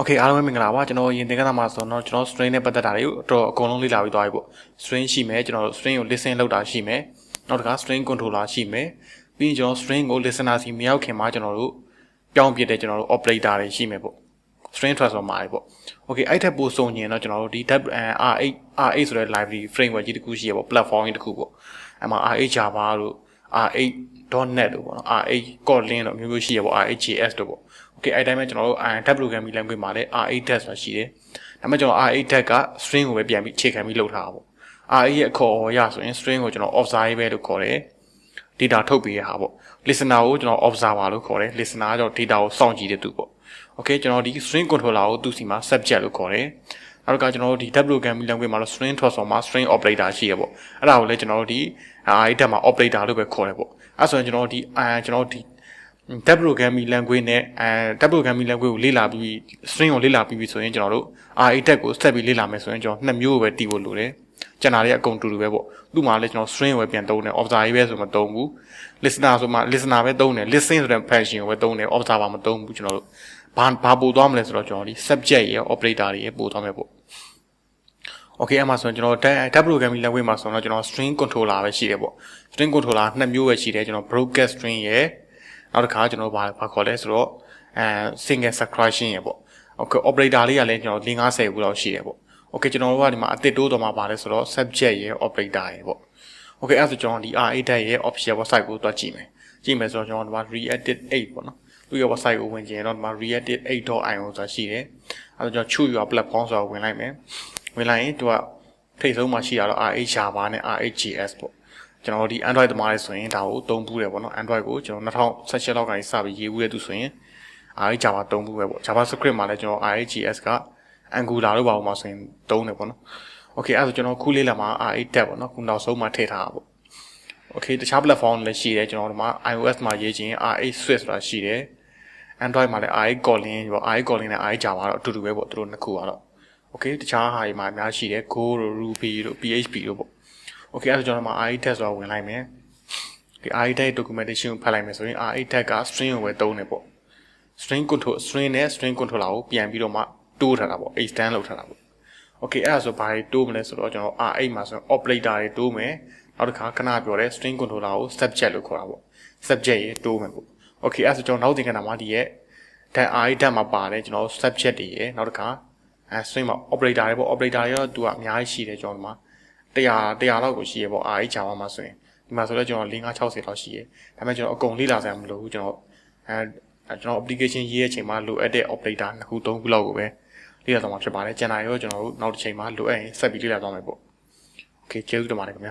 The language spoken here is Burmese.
Okay အားလုံးပဲမင်္ဂလာပါကျွန်တော်ရင်သင်ခန်းစာမှာဆိုတော့ကျွန်တော် string နဲ့ပတ်သက်တာတွေကိုတော့အကုန်လုံးလေ့လာပြီးသွားပြီပေါ့ string ရှိမယ်ကျွန်တော် string ကို listen လုပ်တာရှိမယ်နောက်တစ်ခါ string controller ရှိမယ်ပြီးရင်ကျွန်တော် string ကို listener စီမရောက်ခင်မှာကျွန်တော်တို့ပြောင်းပြတဲ့ကျွန်တော်တို့ operator တွေရှိမယ်ပေါ့ string transformer တွေပေါ့ okay အဲ့ထက်ပိုစုံရင်တော့ကျွန်တော်တို့ဒီ R8 ဆိုတဲ့ library framework ကြီးတစ်ခုရှိရပေါ့ platform ကြီးတစ်ခုပေါ့အဲ့မှာ R8 Java တို့ R8.net တို့ပေါ့နော် R8 Kotlin တို့မျိုးမျိုးရှိရပေါ့ RxJS တို့ပေါ့ okay အဲ့တိုင်းပဲကျွန်တော်တို့ tab programming language မှာလည်း R8 tag ဆိုတာရှိတယ်ဒါပေမဲ့ကျွန်တော် R8 tag က string ကိုပဲပြန်ပြီးအခြေခံပြီးလုပ်ထားတာပေါ့ R8 ရဲ့အခေါ်အဝေါ်ရဆိုရင် string ကိုကျွန်တော် observer လို့ခေါ်တယ် data ထုတ်ပေးရတာပေါ့ listener ကိုကျွန်တော် observer လို့ခေါ်တယ် listener ကကျွန်တော် data ကိုစောင့်ကြည့်တဲ့သူပေါ့ okay ကျွန်တော်ဒီ string controller ကိုသူ့စီမှာ subject လို့ခေါ်တယ်နောက်ကကျွန်တော်တို့ဒီ tab programming language မှာတော့ string transformer string operator ရှိရပေါ့အဲ့ဒါကိုလည်းကျွန်တော်တို့ဒီ R8 tag မှာ operator လို့ပဲခေါ်တယ်ပေါ့အဲ့ဆိုရင်ကျွန်တော်ဒီ tab programming language နဲ့tab programming language ကိုလေ့လာပြီး string ကိုလေ့လာပြီးဆိုရင်ကျွန်တော်တို့ R8 tag ကိုဆက်ပြီးလေ့လာမယ်ဆိုရင်ကျွန်တော်နှစ်မျိုးပဲတည်ဖို့လိုတယ်ကျန်တာတွေအကုန်တူတူပဲပေါ့သူ့မှာလည်းကျွန်တော် string ကိုပဲပြန်သုံးတယ် observer ပဲဆိုမသုံးဘူး listener ဆိုမှ listener ပဲသုံးတယ် listen ဆိုတဲ့ function ကိုပဲသုံးတယ် observer မသုံးဘူးကျွန်တော်တို့ဘာပို့သွားမလဲဆိုတော့ကျွန်တော်ဒီ subject ရဲ့ operator တွေရဲ့ပို့သွားမယ်ပေါ့ okay အဲ့မှာဆိုရင်ကျွန်တော် tab programming language မှာဆိုတော့ကျွန်တော် string controller ပဲရှိတယ်ပေါ့ string controller နှစ်မျိုးပဲရှိတယ်ကျွန်တော် broadcast string ရဲ့နောက်တစ်ခါကျွန်တော်ဘာခေါ်လဲဆိုတော့single subtraction ရပေါ့ okay operator လေးကလည်းကျွန်တော်50ခုလောက်ရှိတယ်ပေါ့ okay ကျွန်တော်တို့ကဒီမှာအသစ်တိုးတော့မှာပါလဲဆိုတော့ subject ရဲ့ operator ရပေါ့ okay အဲ့ဒါဆိုကျွန်တော်ဒီ R8 ရဲ့ official website ကိုတွားကြည့်မယ်ဆိုတော့ကျွန်တော်ဒီမှာ ReactiveX ပေါ့နော်သူ့ရဲ့ website ကိုဝင်ကြည့်ရင်တော့ဒီမှာ ReactiveX.io ဆိုတာရှိတယ်အဲ့တော့ကျွန်တော် choose your platform ဆိုတာဝင်လိုက်မယ်ဝင်လိုက်ရင်သူကထိပ်ဆုံးမှာရှိတာတော့ R8 Java နဲ့ RxJS ပေါ့ကျွန်တော်ဒီ Android သမားတွေဆိုရင်ဒါကိုသုံးဘူးတယ်ပေါ့နော် Android ကိုကျွန်တော်2018လောက်ကနေစပြီးရေးဘူးတဲ့သူဆိုရင် R8 Java သုံးဘူးပဲပေါ့ JavaScript မှာလည်းကျွန်တော် RxJS က Angular လို့ပါအောင်မှာဆိုရင်သုံးတယ်ပေါ့နော် Okay အဲ့ဒါဆိုကျွန်တော်ခုလေးလာမှာ R8 tab ပေါ့နော်ခုနောက်ဆုံးမှာထည့်ထားတာပေါ့ Okay တခြား platform လည်းရှိတယ်ကျွန်တော်ဒီမှာ iOS မှာရေးချင် R8 Swift ဆိုတာရှိတယ် Android မှာလည်း R8 Kotlin ပေါ့ R8 Kotlin နဲ့ R8 Java တော့အတူတူပဲပေါ့သူတို့နှစ်ခုကတော့ okay တခြားဟာတွေမှာအများကြီးရှိတယ် Go တို့ Ruby တို့ PHP တို့ပေါ့ okay အဲ့ဒါကျွန်တော်မှာ R8 tag ဆိုတာဝင်လိုက်မယ်ဒီ R8 tag documentation ကိုဖတ်လိုက်မယ်ဆိုရင် R8 tag က string ကိုပဲသုံးတယ်ပေါ့ stringနဲ့ string controller ကိုပြန်ပြီးတော့မှတိုးထားတာပေါ့ extend လုပ်ထားတာပေါ့ okay အဲ့ဒါဆိုဘာတွေတိုးမလဲဆိုတော့ကျွန်တော် R8 မှာဆိုရင် operator တွေတိုးမယ်နောက်တစ်ခါခဏပြောတဲ့ string controller ကို subject လို့ခေါ်တာပေါ့ subject ရေတိုးမယ်ပေါ့ okay အဲ့ဒါဆိုကျွန်တော်နောက်သင်ခန်းစာမှာဒီရဲ့ R8 tag မှာပါတယ်ကျွန်တော် subject တွေရေနောက်တစ်ခါstring မှာ operator တွေပေါ့ operator တွေတော့သူကအများကြီးရှိတယ်ကျွန်တော်ဒီမှာ100လောက်ကိုရှိရပေါ့ R8 Java မှာဆိုရင်ဒီမှာဆိုတော့ကျွန်တော်560လောက်ရှိရဒါပေမဲ့ကျွန်တော်အကုန်လေ့လာစရာမလိုဘူးကျွန်တော် application ရေးတဲ့အချိန်မှာလိုအပ်တဲ့ operator 2ခု3ခုလောက်ကိုပဲလေ့လာသွားမှာဖြစ်ပါတယ်ကျန်တာရောကျွန်တော်တို့နောက်တစ်ချိန်မှာလိုအပ်ရင်ဆက်ပြီးလေ့လာသွားမယ်ပေါ့ okay ကျေးဇူးတင်ပါတယ်ခင်ဗျာ